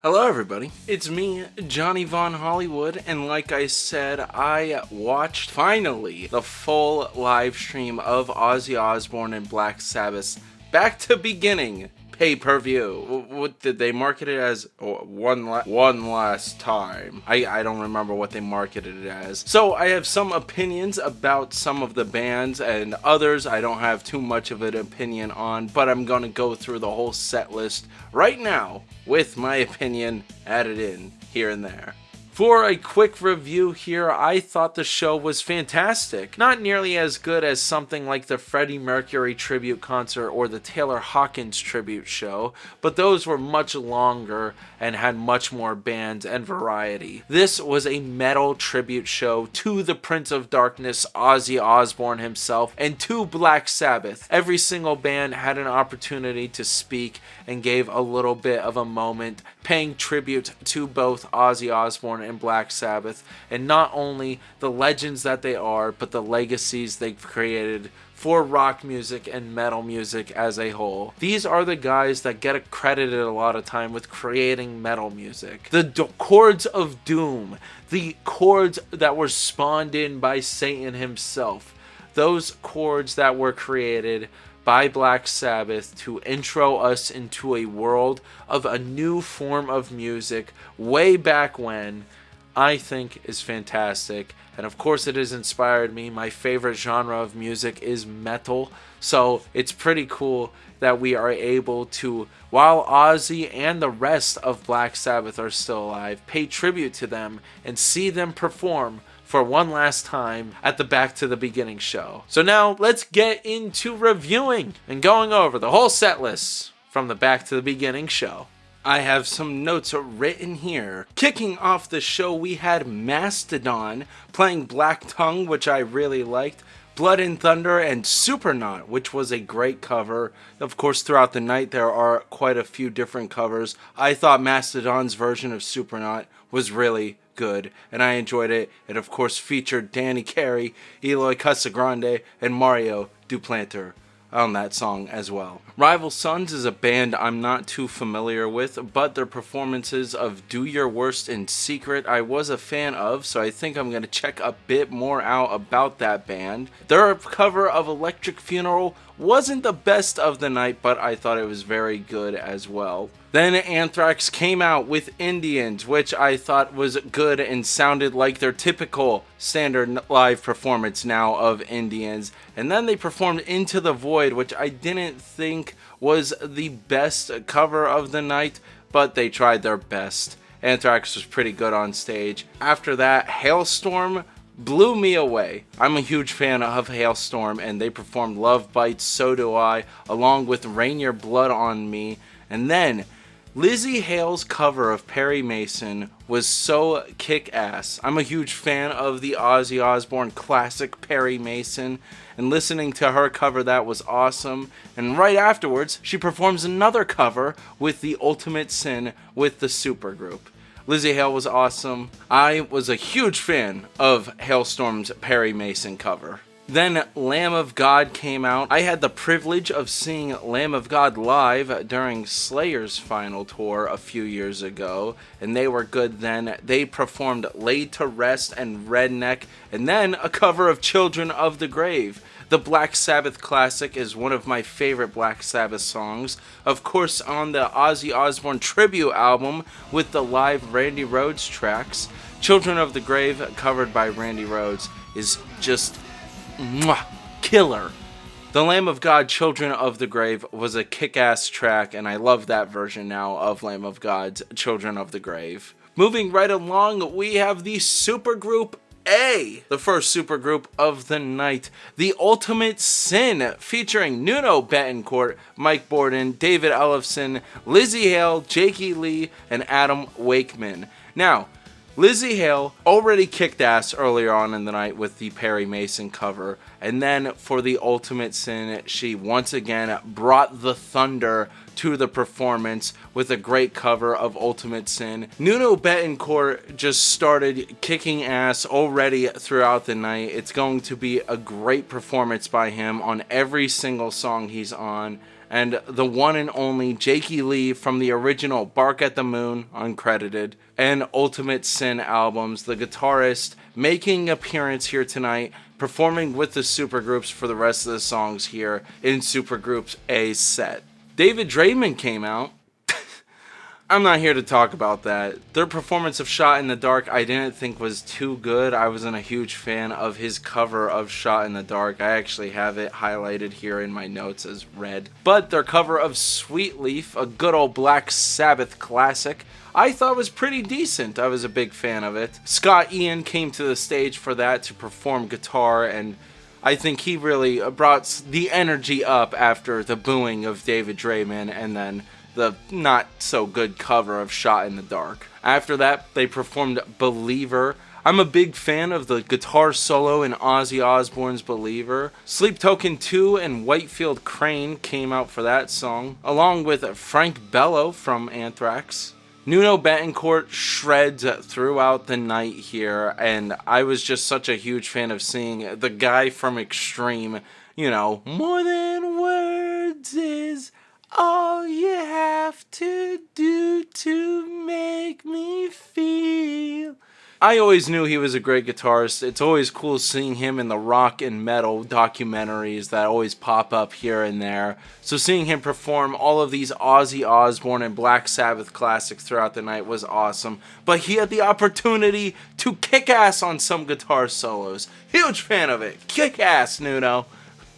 Hello everybody, it's me, Johnny Vaughn Hollywood, and like I said, I watched, finally, the full live stream of Ozzy Osbourne and Black Sabbath's Back to Beginning pay-per-view. What did they market it as? One last time. I don't remember what they marketed it as. So I have some opinions about some of the bands, and others I don't have too much of an opinion on, but I'm gonna go through the whole set list right now with my opinion added in here and there. For a quick review here, I thought the show was fantastic. Not nearly as good as something like the Freddie Mercury tribute concert or the Taylor Hawkins tribute show, but those were much longer and had much more bands and variety. This was a metal tribute show to the Prince of Darkness, Ozzy Osbourne himself, and to Black Sabbath. Every single band had an opportunity to speak and gave a little bit of a moment, paying tribute to both Ozzy Osbourne and Black Sabbath, and not only the legends that they are, but the legacies they've created for rock music and metal music as a whole. These are the guys that get credited a lot of time with creating metal music. The chords of doom, the chords that were spawned in by Satan himself, those chords that were created by Black Sabbath to intro us into a world of a new form of music way back when, I think is fantastic. And of course it has inspired me. My favorite genre of music is metal, so it's pretty cool that we are able to, while Ozzy and the rest of Black Sabbath are still alive, pay tribute to them and see them perform for one last time at the Back to the Beginning show. So now let's get into reviewing and going over the whole set list from the Back to the Beginning show. I have some notes written here. Kicking off the show, we had Mastodon playing Black Tongue, which I really liked, Blood and Thunder, and Supernaut, which was a great cover. Of course, throughout the night, there are quite a few different covers. I thought Mastodon's version of Supernaut was really good, and I enjoyed it. It, of course, featured Danny Carey, Eloy Casagrande, and Mario Duplanter on that song as well. Rival Sons is a band I'm not too familiar with, but their performances of Do Your Worst in Secret I was a fan of, so I think I'm going to check a bit more out about that band. Their cover of Electric Funeral wasn't the best of the night, but I thought it was very good as well. Then Anthrax came out with Indians, which I thought was good and sounded like their typical standard live performance now of Indians. And then they performed Into the Void, which I didn't think was the best cover of the night, but they tried their best. Anthrax was pretty good on stage. After that, Hailstorm blew me away. I'm a huge fan of Hailstorm, and they performed Love Bites, So Do I, along with Rain Your Blood on Me. And then Lizzie Hale's cover of Perry Mason was so kick-ass. I'm a huge fan of the Ozzy Osbourne classic Perry Mason, and listening to her cover that was awesome. And right afterwards, she performs another cover with The Ultimate Sin with the supergroup. Lizzie Hale was awesome. I was a huge fan of Hailstorm's Perry Mason cover. Then Lamb of God came out. I had the privilege of seeing Lamb of God live during Slayer's final tour a few years ago, and they were good then. They performed Laid to Rest and Redneck, and then a cover of Children of the Grave. The Black Sabbath classic is one of my favorite Black Sabbath songs. Of course, on the Ozzy Osbourne tribute album with the live Randy Rhoads tracks, Children of the Grave, covered by Randy Rhoads, is just killer. The Lamb of God, Children of the Grave was a kick-ass track, and I love that version now of Lamb of God's Children of the Grave. Moving right along, we have the supergroup A, the first supergroup of the night, The Ultimate Sin, featuring Nuno Bettencourt, Mike Borden, David Ellefson, Lizzie Hale, Jakey Lee, and Adam Wakeman. Now, Lizzie Hale already kicked ass earlier on in the night with the Perry Mason cover, and then for The Ultimate Sin, she once again brought the thunder to the performance with a great cover of Ultimate Sin. Nuno Bettencourt just started kicking ass already throughout the night. It's going to be a great performance by him on every single song he's on. and the one and only Jakey Lee from the original Bark at the Moon, uncredited, and Ultimate Sin albums, the guitarist making an appearance here tonight, performing with the supergroups for the rest of the songs here in Supergroups A set. David Draymond came out. I'm not here to talk about that. Their performance of Shot in the Dark I didn't think was too good. I wasn't a huge fan of his cover of Shot in the Dark. I actually have it highlighted here in my notes as red. But their cover of Sweet Leaf, a good old Black Sabbath classic, I thought was pretty decent. I was a big fan of it. Scott Ian came to the stage for that to perform guitar, and I think he really brought the energy up after the booing of David Draymond and then the not so good cover of Shot in the Dark. After that, they performed Believer. I'm a big fan of the guitar solo in Ozzy Osbourne's Believer. Sleep Token 2 and Whitefield Crane came out for that song, along with Frank Bello from Anthrax. Nuno Betancourt shreds throughout the night here, and I was just such a huge fan of seeing the guy from Extreme, you know, more than words is all you have to do to make me feel. I always knew he was a great guitarist. It's always cool seeing him in the rock and metal documentaries that always pop up here and there. So seeing him perform all of these Ozzy Osbourne and Black Sabbath classics throughout the night was awesome. But he had the opportunity to kick ass on some guitar solos. Huge fan of it. Kick ass, Nuno.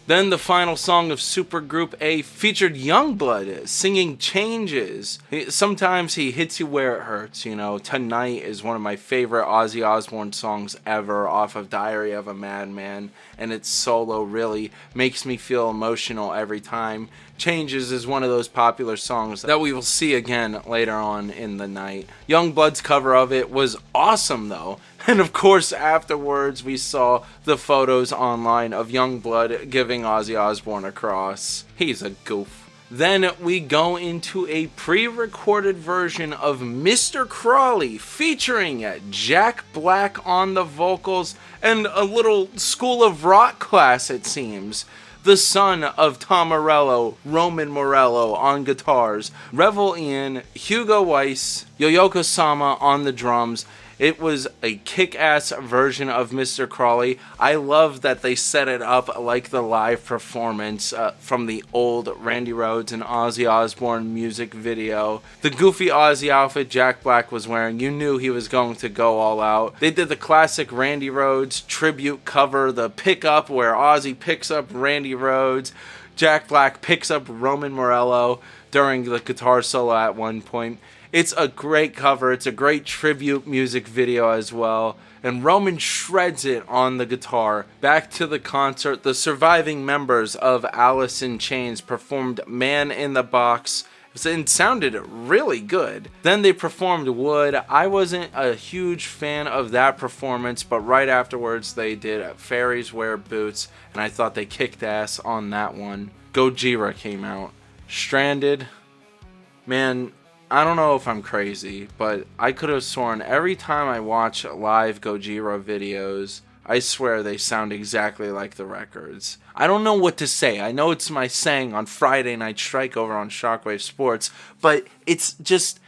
Then the final song of Supergroup A featured Youngblood singing Changes. Sometimes he hits you where it hurts, you know. Tonight is one of my favorite Ozzy Osbourne songs ever off of Diary of a Madman, and its solo really makes me feel emotional every time. Changes is one of those popular songs that we will see again later on in the night. Youngblood's cover of it was awesome though. And of course afterwards we saw the photos online of Youngblood giving Ozzy Osbourne a cross. He's a goof. Then we go into a pre-recorded version of Mr. Crawley featuring Jack Black on the vocals and a little School of Rock class, it seems. The son of Tom Morello, Roman Morello on guitars, Revel Ian, Hugo Weiss, Yoyoko Sama on the drums. It was a kick-ass version of Mr. Crawley. I love that they set it up like the live performance from the old Randy Rhoads and Ozzy Osbourne music video. The goofy Ozzy outfit Jack Black was wearing, you knew he was going to go all out. They did the classic Randy Rhoads tribute cover, the pickup where Ozzy picks up Randy Rhoads, Jack Black picks up Roman Morello during the guitar solo at one point. It's a great cover. It's a great tribute music video as well. And Roman shreds it on the guitar. Back to the concert, the surviving members of Alice in Chains performed Man in the Box. It sounded really good. Then they performed Wood. I wasn't a huge fan of that performance, but right afterwards they did Fairies Wear Boots, and I thought they kicked ass on that one. Gojira came out. Stranded. Man, I don't know if I'm crazy, but I could have sworn every time I watch live Gojira videos, I swear they sound exactly like the records. I don't know what to say. I know it's my saying on Friday Night Strike over on Shockwave Sports, but it's just,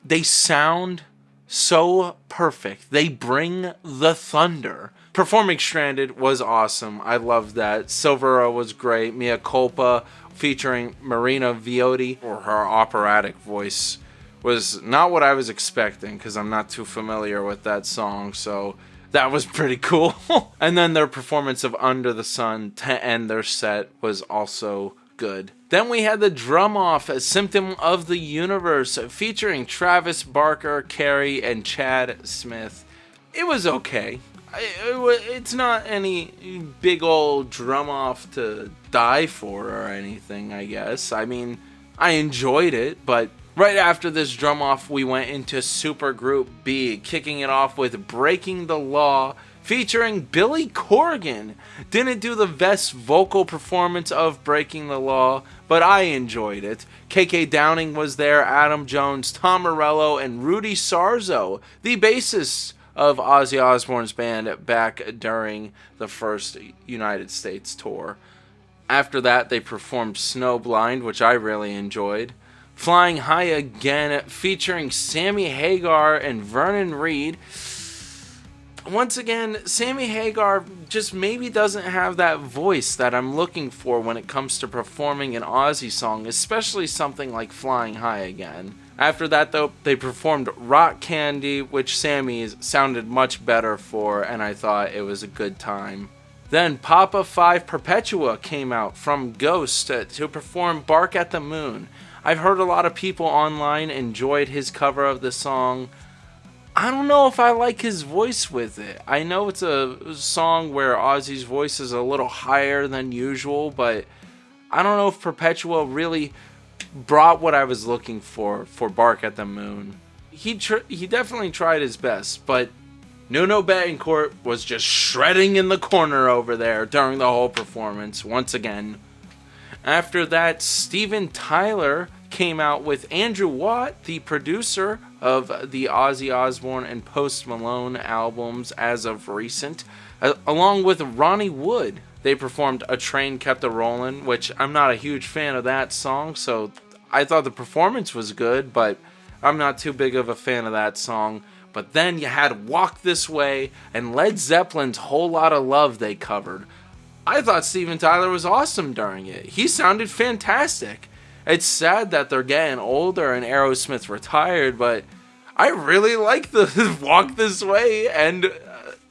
they sound so perfect. They bring the thunder. Performing Stranded was awesome. I loved that. Silvera was great. Mea Culpa featuring Marina Viotti, or her operatic voice, was not what I was expecting because I'm not too familiar with that song, so that was pretty cool. And then their performance of Under the Sun to end their set was also good. Then we had the drum off, a Symptom of the Universe, featuring Travis Barker, Carey, and Chad Smith. It was okay. It's not any big old drum off to die for or anything, I guess. I mean, I enjoyed it, but right after this drum off, we went into Supergroup B, kicking it off with Breaking the Law, featuring Billy Corgan. Didn't do the best vocal performance of Breaking the Law, but I enjoyed it. KK Downing was there, Adam Jones, Tom Morello, and Rudy Sarzo, the bassist of Ozzy Osbourne's band back during the first United States tour. After that, they performed Snowblind, which I really enjoyed. Flying High Again, featuring Sammy Hagar and Vernon Reid. Once again, Sammy Hagar just maybe doesn't have that voice that I'm looking for when it comes to performing an Ozzy song, especially something like Flying High Again. After that, though, they performed Rock Candy, which Sammy sounded much better for, and I thought it was a good time. Then Papa 5 Perpetua came out from Ghost to perform Bark at the Moon. I've heard a lot of people online enjoyed his cover of the song. I don't know if I like his voice with it. I know it's a song where Ozzy's voice is a little higher than usual, but I don't know if Perpetua really brought what I was looking for Bark at the Moon. He definitely tried his best, but Nuno Betancourt was just shredding in the corner over there during the whole performance once again. After that, Steven Tyler came out with Andrew Watt, the producer of the Ozzy Osbourne and Post Malone albums as of recent, along with Ronnie Wood. They performed A Train Kept A-Rollin', which I'm not a huge fan of that song, so I thought the performance was good, but I'm not too big of a fan of that song. But then you had Walk This Way and Led Zeppelin's Whole Lotta Love they covered. I thought Steven Tyler was awesome during it. He sounded fantastic. It's sad that they're getting older and Aerosmith retired, but I really like the Walk This Way and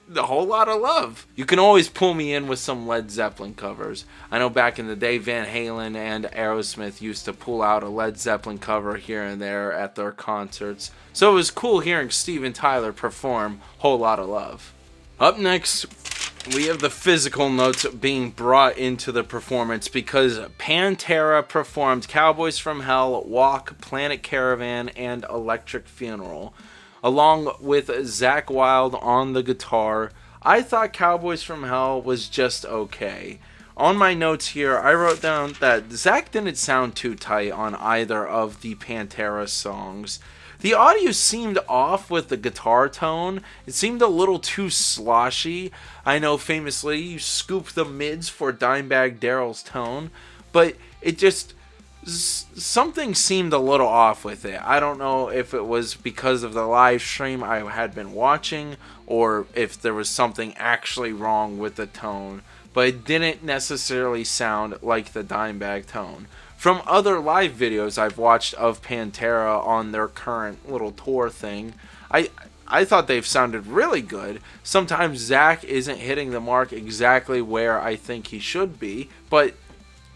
the Whole Lotta Love. You can always pull me in with some Led Zeppelin covers. I know back in the day, Van Halen and Aerosmith used to pull out a Led Zeppelin cover here and there at their concerts. So it was cool hearing Steven Tyler perform Whole Lotta Love. Up next, we have the physical notes being brought into the performance because Pantera performed Cowboys from Hell, Walk, Planet Caravan, and Electric Funeral, along with Zakk Wylde on the guitar. I thought Cowboys from Hell was just okay. On my notes here, I wrote down that Zakk didn't sound too tight on either of the Pantera songs. The audio seemed off with the guitar tone. It seemed a little too sloshy. I know famously you scoop the mids for Dimebag Darrell's tone, but it just, something seemed a little off with it. I don't know if it was because of the live stream I had been watching or if there was something actually wrong with the tone, but it didn't necessarily sound like the Dimebag tone. From other live videos I've watched of Pantera on their current little tour thing, I thought they've sounded really good. Sometimes Zakk isn't hitting the mark exactly where I think he should be, but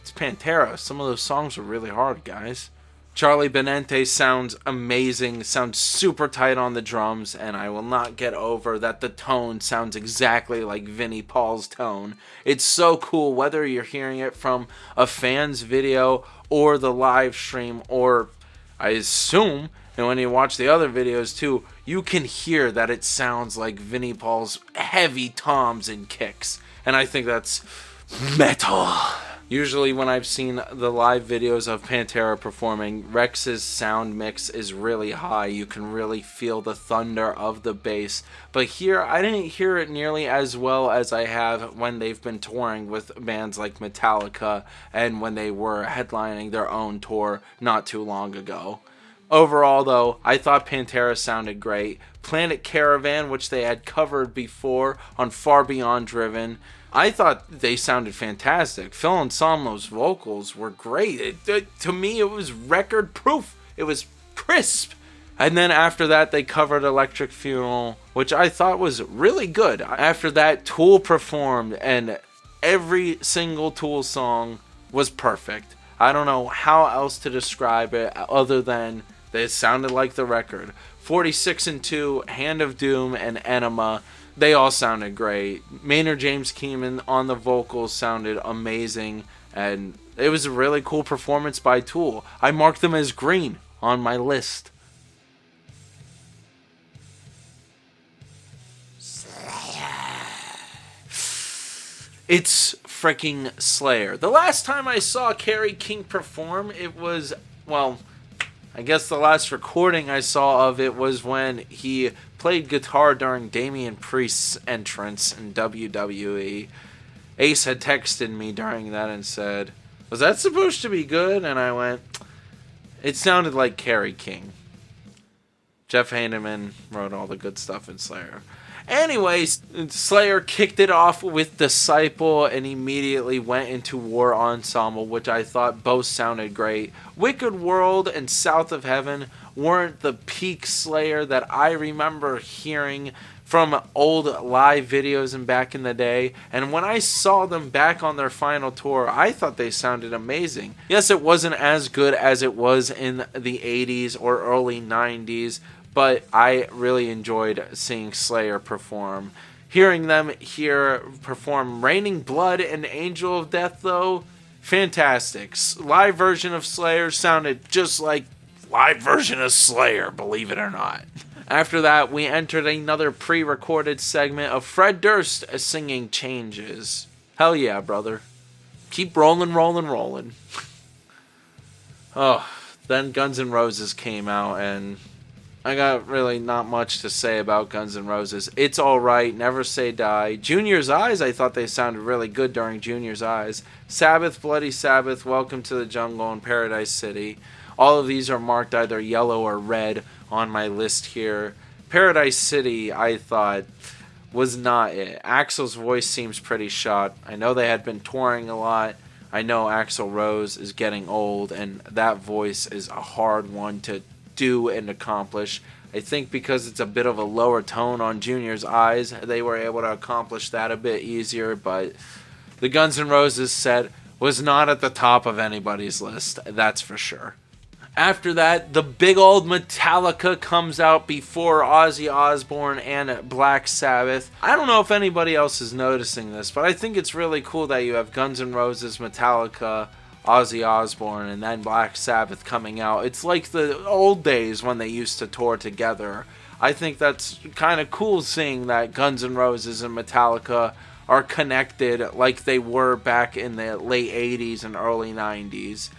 it's Pantera. Some of those songs are really hard, guys. Charlie Benante sounds amazing, sounds super tight on the drums, and I will not get over that the tone sounds exactly like Vinnie Paul's tone. It's so cool whether you're hearing it from a fan's video or the live stream, or I assume, and when you watch the other videos too, you can hear that it sounds like Vinnie Paul's heavy toms and kicks, and I think that's metal. Usually when I've seen the live videos of Pantera performing, Rex's sound mix is really high. You can really feel the thunder of the bass. But here, I didn't hear it nearly as well as I have when they've been touring with bands like Metallica and when they were headlining their own tour not too long ago. Overall, though, I thought Pantera sounded great. Planet Caravan, which they had covered before on Far Beyond Driven, I thought they sounded fantastic. Phil Anselmo's vocals were great. To me, it was record proof. It was crisp. And then after that, they covered Electric Funeral, which I thought was really good. After that, Tool performed, and every single Tool song was perfect. I don't know how else to describe it other than that it sounded like the record. 46 and 2, Hand of Doom, and Enema. They all sounded great. Maynard James Keenan on the vocals sounded amazing, and it was a really cool performance by Tool. I marked them as green on my list. It's freaking Slayer. The last time I saw Kerry King perform, it was, well, I guess the last recording I saw of it was when he played guitar during Damian Priest's entrance in WWE. Ace had texted me during that and said, "Was that supposed to be good?" And I went, "It sounded like Kerry King." Jeff Hanneman wrote all the good stuff in Slayer. Anyways, Slayer kicked it off with Disciple and immediately went into War Ensemble, which I thought both sounded great. Wicked World and South of Heaven weren't the peak Slayer that I remember hearing from old live videos and back in the day, and when I saw them back on their final tour, I thought they sounded amazing. Yes, it wasn't as good as it was in the 80s or early 90s, but I really enjoyed seeing Slayer perform. Hearing them here perform Raining Blood and Angel of Death, though, fantastic. Live version of Slayer sounded just like live version of Slayer, believe it or not. After that, we entered another pre-recorded segment of Fred Durst singing Changes. Hell yeah, brother. Keep rolling, rolling, rolling. Oh, then Guns N' Roses came out, and I got really not much to say about Guns N' Roses. It's alright, Never Say Die. Junior's Eyes, I thought they sounded really good during Junior's Eyes. Sabbath, Bloody Sabbath, Welcome to the Jungle, and Paradise City. All of these are marked either yellow or red on my list here. Paradise City, I thought, was not it. Axl's voice seems pretty shot. I know they had been touring a lot. I know Axl Rose is getting old, and that voice is a hard one to do and accomplish. I think because it's a bit of a lower tone on Junior's Eyes, they were able to accomplish that a bit easier, but the Guns N' Roses set was not at the top of anybody's list, that's for sure. After that, the big old Metallica comes out before Ozzy Osbourne and Black Sabbath. I don't know if anybody else is noticing this, but I think it's really cool that you have Guns N' Roses, Metallica, Ozzy Osbourne, and then Black Sabbath coming out. It's like the old days when they used to tour together. I think that's kind of cool seeing that Guns N' Roses and Metallica are connected like they were back in the late 80s and early 90s.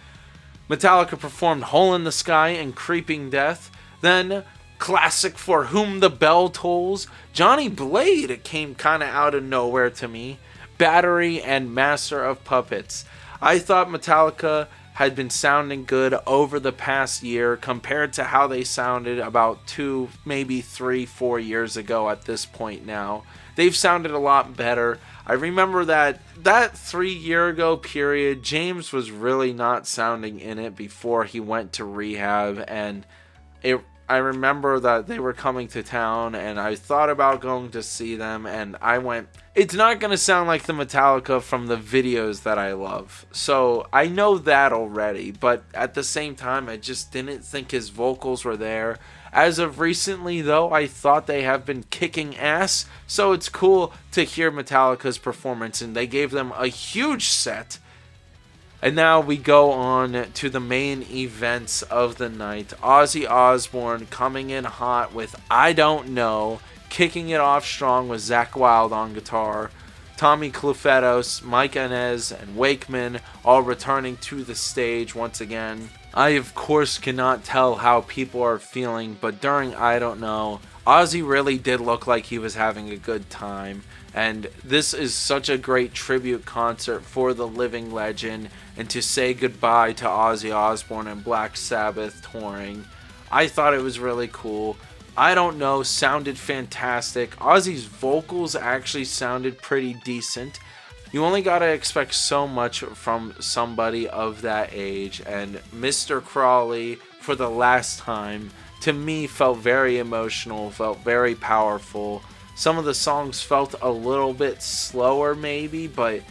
Metallica performed Hole in the Sky and Creeping Death. Then, classic For Whom the Bell Tolls. Johnny Blade came kind of out of nowhere to me. Battery and Master of Puppets. I thought Metallica had been sounding good over the past year compared to how they sounded about 2, maybe 3, 4 years ago at this point now. They've sounded a lot better. I remember that 3-year ago period, James was really not sounding in it before he went to rehab, and I remember that they were coming to town, and I thought about going to see them, and I went, it's not going to sound like the Metallica from the videos that I love. So I know that already, but at the same time, I just didn't think his vocals were there. As of recently, though, I thought they have been kicking ass, so it's cool to hear Metallica's performance, and they gave them a huge set. And now we go on to the main events of the night. Ozzy Osbourne coming in hot with I Don't Know, kicking it off strong with Zakk Wylde on guitar. Tommy Clufetos, Mike Inez, and Wakeman all returning to the stage once again. I, of course, cannot tell how people are feeling, but during I Don't Know, Ozzy really did look like he was having a good time. And this is such a great tribute concert for the living legend, and to say goodbye to Ozzy Osbourne and Black Sabbath touring. I thought it was really cool. I Don't Know sounded fantastic. Ozzy's vocals actually sounded pretty decent. You only gotta expect so much from somebody of that age, and Mr. Crawley, for the last time, to me felt very emotional, felt very powerful. Some of the songs felt a little bit slower maybe, but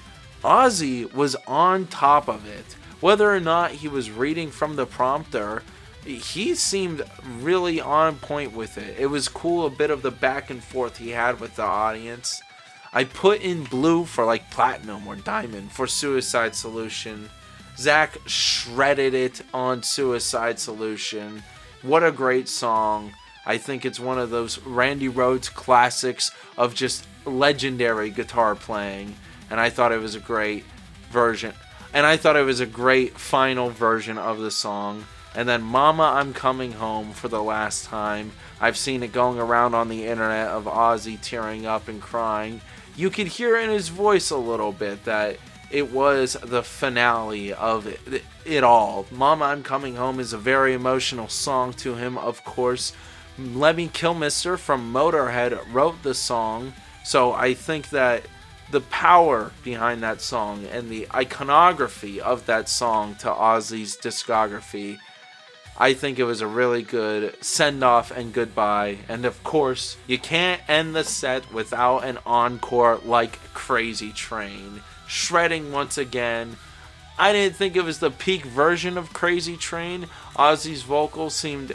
Ozzy was on top of it. Whether or not he was reading from the prompter, he seemed really on point with it. It was cool, a bit of the back and forth he had with the audience. I put in blue for like platinum or diamond for Suicide Solution. Zakk shredded it on Suicide Solution. What a great song. I think it's one of those Randy Rhoads classics of just legendary guitar playing. And I thought it was a great version. And I thought it was a great final version of the song. And then Mama, I'm Coming Home for the last time. I've seen it going around on the internet of Ozzy tearing up and crying. You could hear in his voice a little bit that it was the finale of it all. Mama, I'm Coming Home is a very emotional song to him, of course. Let Me Kill Mister from Motorhead wrote the song, so I think that the power behind that song and the iconography of that song to Ozzy's discography, I think it was a really good send-off and goodbye. And of course, you can't end the set without an encore like Crazy Train. Shredding once again. I didn't think it was the peak version of Crazy Train. Ozzy's vocals seemed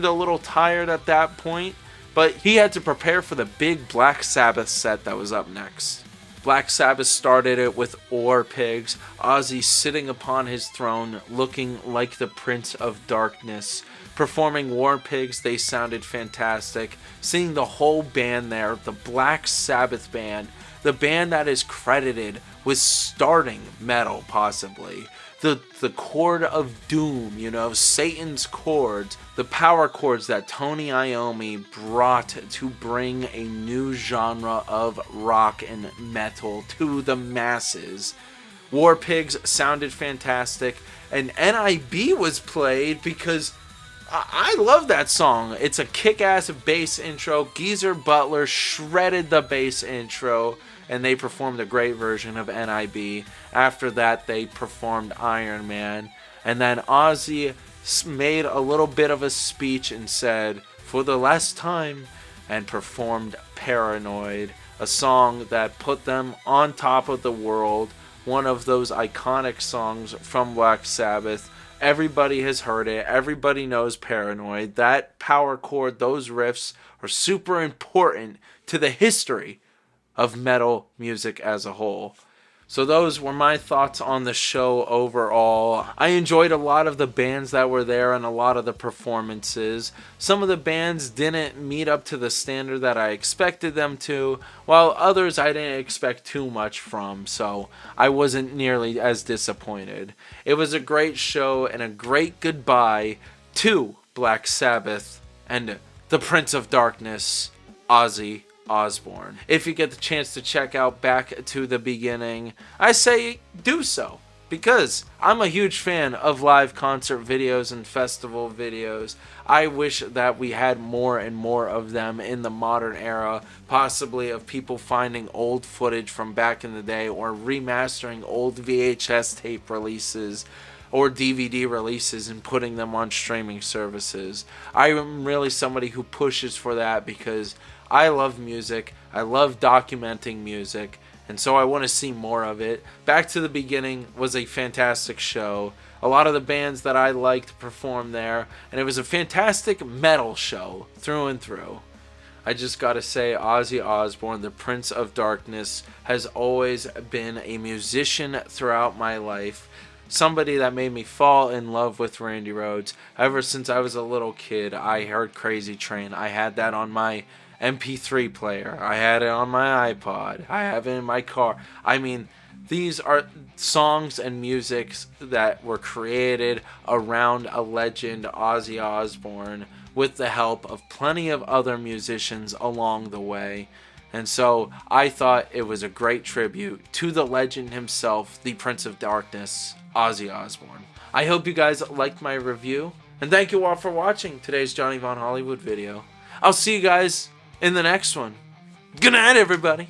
a little tired at that point, but he had to prepare for the big Black Sabbath set that was up next. Black Sabbath started it with War Pigs, Ozzy sitting upon his throne looking like the Prince of Darkness. Performing War Pigs, they sounded fantastic. Seeing the whole band there, the Black Sabbath band, the band that is credited with starting metal possibly. The chord of doom, Satan's chords, the power chords that Tony Iommi brought to bring a new genre of rock and metal to the masses. War Pigs sounded fantastic, and NIB was played because I love that song. It's a kick-ass bass intro. Geezer Butler shredded the bass intro, and they performed a great version of NIB. After that, they performed Iron Man. And then Ozzy made a little bit of a speech and said, "For the last time," and performed Paranoid, a song that put them on top of the world, one of those iconic songs from Black Sabbath. Everybody has heard it. Everybody knows Paranoid. That power chord, those riffs are super important to the history of metal music as a whole. So those were my thoughts on the show overall. I enjoyed a lot of the bands that were there and a lot of the performances. Some of the bands didn't meet up to the standard that I expected them to, while others I didn't expect too much from, so I wasn't nearly as disappointed. It was a great show and a great goodbye to Black Sabbath and the Prince of Darkness, Ozzy Osbourne. If you get the chance to check out Back to the Beginning, I say do so, because I'm a huge fan of live concert videos and festival videos. I wish that we had more and more of them in the modern era, possibly of people finding old footage from back in the day or remastering old VHS tape releases or DVD releases and putting them on streaming services. I am really somebody who pushes for that because I love music, I love documenting music, and so I want to see more of it. Back to the Beginning was a fantastic show. A lot of the bands that I liked performed there, and it was a fantastic metal show through and through. I just gotta say, Ozzy Osbourne, the Prince of Darkness, has always been a musician throughout my life. Somebody that made me fall in love with Randy Rhoads. Ever since I was a little kid, I heard Crazy Train. I had that on my MP3 player. I had it on my iPod. I have it in my car. I mean, these are songs and musics that were created around a legend, Ozzy Osbourne, with the help of plenty of other musicians along the way. And so I thought it was a great tribute to the legend himself, the Prince of Darkness, Ozzy Osbourne. I hope you guys liked my review, and thank you all for watching today's Johnny Vaughn Hollywood video. I'll see you guys in the next one. Good night, everybody.